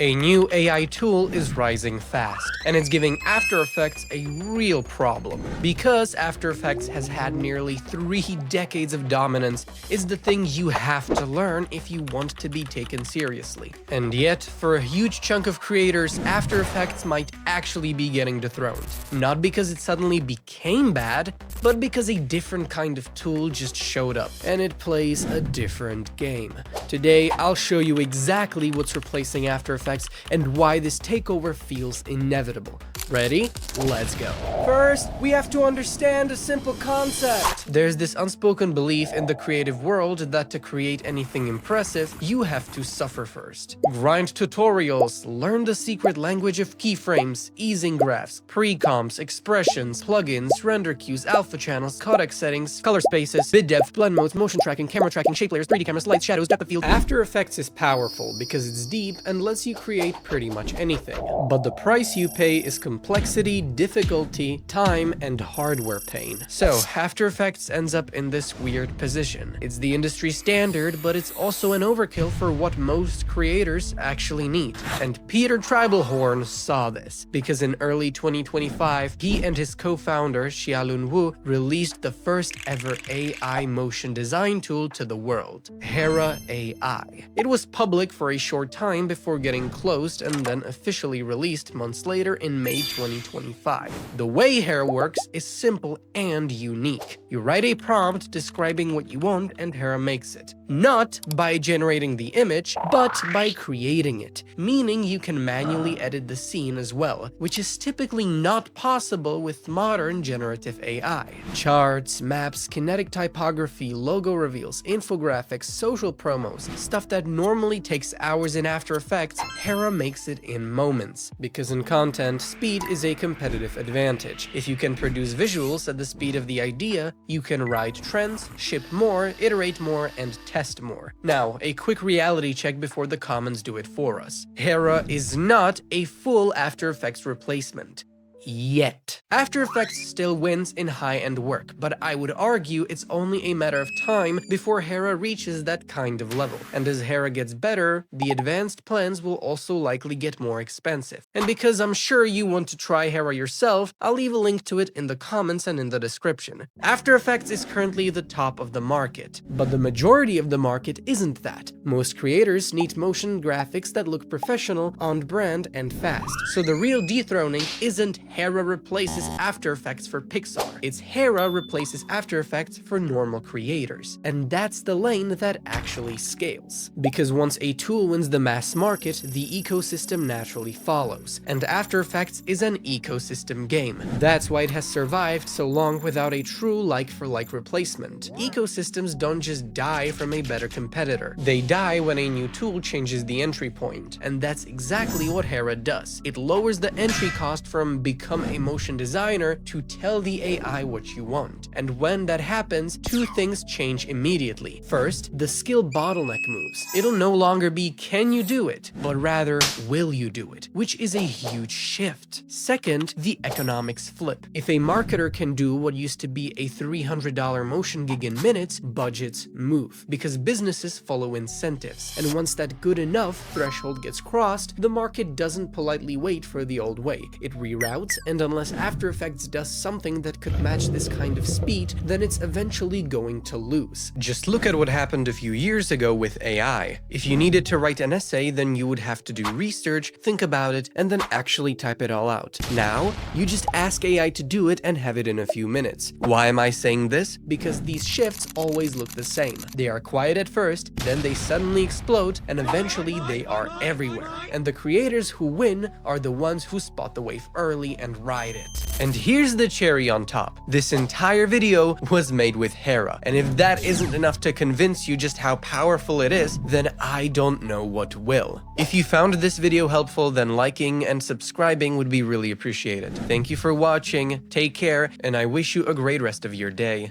A new AI tool is rising fast, and it's giving After Effects a real problem. Because After Effects has had nearly 3 decades of dominance, it's the thing you have to learn if you want to be taken seriously. And yet, for a huge chunk of creators, After Effects might actually be getting dethroned. Not because it suddenly became bad, but because a different kind of tool just showed up, and it plays a different game. Today, I'll show you exactly what's replacing After Effects and why this takeover feels inevitable. Ready? Let's go. First, we have to understand a simple concept. There's this unspoken belief in the creative world that to create anything impressive, you have to suffer first. Grind tutorials, learn the secret language of keyframes, easing graphs, pre-comps, expressions, plugins, render queues, alpha channels, codec settings, color spaces, bit depth, blend modes, motion tracking, camera tracking, shape layers, 3D cameras, lights, shadows, depth of field. After Effects is powerful because it's deep and lets you create pretty much anything. But the price you pay is complexity, difficulty, time, and hardware pain. So, After Effects ends up in this weird position. It's the industry standard, but it's also an overkill for what most creators actually need. And Peter Tribalhorn saw this, because in early 2025, he and his co-founder, Xiaolun Wu, released the first ever AI motion design tool to the world, Hera AI. It was public for a short time before getting closed and then officially released months later in May 2025. The way Hera works is simple and unique. You write a prompt describing what you want and Hera makes it. Not by generating the image, but by creating it, meaning you can manually edit the scene as well, which is typically not possible with modern generative AI. Charts, maps, kinetic typography, logo reveals, infographics, social promos, stuff that normally takes hours in After Effects, Hera makes it in moments. Because in content, speed is a competitive advantage. If you can produce visuals at the speed of the idea, you can ride trends, ship more, iterate more, and test more. Now, a quick reality check before the comments do it for us. Hera is not a full After Effects replacement. Yet. After Effects still wins in high-end work, but I would argue it's only a matter of time before Hera reaches that kind of level. And as Hera gets better, the advanced plans will also likely get more expensive. And because I'm sure you want to try Hera yourself, I'll leave a link to it in the comments and in the description. After Effects is currently the top of the market, but the majority of the market isn't that. Most creators need motion graphics that look professional, on brand, and fast. So the real dethroning isn't Hera replaces After Effects for Pixar. It's Hera replaces After Effects for normal creators. And that's the lane that actually scales. Because once a tool wins the mass market, the ecosystem naturally follows. And After Effects is an ecosystem game. That's why it has survived so long without a true like-for-like replacement. Ecosystems don't just die from a better competitor. They die when a new tool changes the entry point. And that's exactly what Hera does. It lowers the entry cost from become a motion designer to tell the AI what you want. And when that happens, two things change immediately. First, the skill bottleneck moves. It'll no longer be can you do it, but rather will you do it, which is a huge shift. Second, the economics flip. If a marketer can do what used to be a $300 motion gig in minutes, budgets move, because businesses follow incentives. And once that good enough threshold gets crossed, the market doesn't politely wait for the old way. It reroutes, and unless After Effects does something that could match this kind of speed, then it's eventually going to lose. Just look at what happened a few years ago with AI. If you needed to write an essay, then you would have to do research, think about it, and then actually type it all out. Now, you just ask AI to do it and have it in a few minutes. Why am I saying this? Because these shifts always look the same. They are quiet at first, then they suddenly explode, and eventually they are everywhere. And the creators who win are the ones who spot the wave early and ride it. And here's the cherry on top. This entire video was made with Hera, and if that isn't enough to convince you just how powerful it is, then I don't know what will. If you found this video helpful, then liking and subscribing would be really appreciated. Thank you for watching, take care, and I wish you a great rest of your day.